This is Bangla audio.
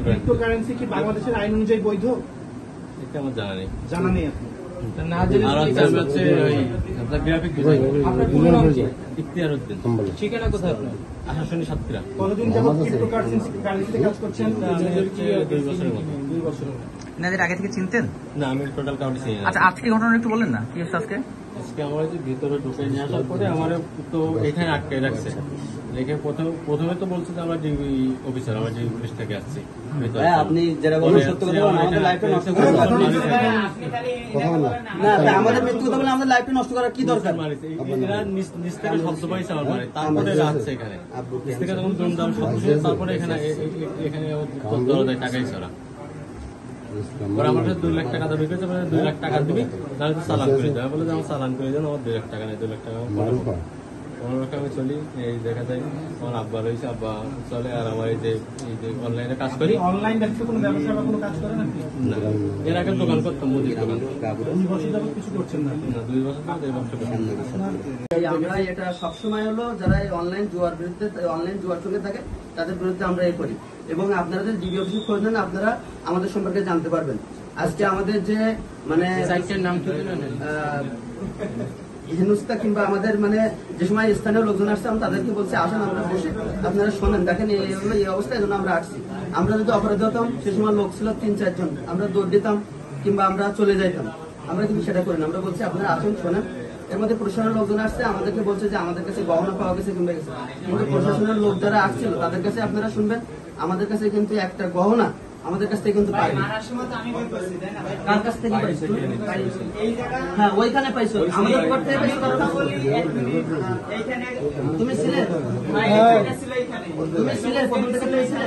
ক্রিপ্টোকারেন্সি কি বাংলাদেশের আইন অনুযায়ী বৈধ? এটা আমার জানা নেই। জানা নেই আপনি? ঠিকানা কোথায় আপনার? আশাশুনি সাতক্ষীরা। কতদিন যাবত ক্রিপ্টোকারেন্সিতে কাজ করছেন? 2 বছরের মতো। 2 বছর। এনাদের আগে থেকে চিনতেন? না, আমি টোটাল কাউন্টি চিনি না। আচ্ছা, আজকে ঘটনা একটু বলেন না, কি হচ্ছে আজকে? আজকে আমার ভিতরে ঢুকে নিয়ে আসার পরে আমার তো এখানে আটকে রাখছে। এখানে প্রথমে তো বলছে যে আমরা ডিবি অফিসার, আমরা ডিবি পুলিশ থেকে আসছি। আপনি যেটা বলেন সত্য কথা বলেন, আমাদের লাইফটা নষ্ট করার না, আমাদের মৃত্যু কথা বলে আমাদের লাইফটা নষ্ট করার কি দরকার? এরা নিচ থেকে শব্দ পাইছে আমার মানে, তারপরে রাখছে এখানে নিচ থেকে তখন দুমদাম শব্দ শুনে তারপরে এখানে টাকাই ছাড়া আমার 2 লাখ টাকা দাবি করেছে, 2 লাখ টাকা দিবি তাহলে তো চালান করে দেবে। বলে যে আমার চালান করে দেন, আমার 2 লাখ টাকা নেই, 2 লাখ টাকা 15 লাখ আমি চলি। এই দেখা যায় আমার আব্বা রয়েছে, আব্বা চলে, আর আমার এই যে অনলাইনে কাজ করি। অনলাইন ব্যবসা কোনো ব্যবসা বা কোনো কাজ করেন নাকি? না, এর আগে দোকান করতাম, মুদির দোকান। 2 বছর যাবত কিছু করছেন না? না, 2 বছর ধরে এই ব্যবসা করতাম। আমরা এটা সবসময় হলো যারা এই অনলাইন জুয়ার বিরুদ্ধে, অনলাইন জুয়ার সঙ্গে থাকে তাদের বিরুদ্ধে আমরা এই করি। এবং আপনারা যদি ডিবি অফিসে খোঁজ নেন, আপনারা আমাদের সম্পর্কে জানতে পারবেন। আজকে আমাদের যে মানে নাম হিনুস্তা কিংবা আমাদের মানে যে সময় স্থানীয় লোকজন আসছে, আমরা তাদেরকে বলছি আসেন আমরা বসে আপনারা শোনেন, দেখেন এই হলো এই অবস্থা, এই জন্য আমরা আসছি। আমরা যদি অপরাধী হতাম, সে সময় লোক ছিল 3-4 জন, আমরা দৌড় দিতাম কিংবা আমরা চলে যাইতাম। আমরা কিন্তু সেটা করি না, আমরা বলছি আপনারা আসুন শোনেন। এর মধ্যে প্রশাসনের লোকজন আসছে, আমাদেরকে বলছে যে আমাদের কাছে গহনা পাওয়া গেছে কিংবা গেছে, কিন্তু প্রশাসনের লোক যারা আসছিল তাদের কাছে আপনারা শুনবেন, আমাদের কাছে কিন্তু একটা গহনা আমাদের কাছ থেকে কিন্তু পাইনি। কার কাছ থেকে পাইছো? হ্যাঁ, ওইখানে পাইছো, আমাদের ঘর থেকে পাইছো। তুমি ছিলে? তুমি ছিলে? প্রথম থেকে ছিলে?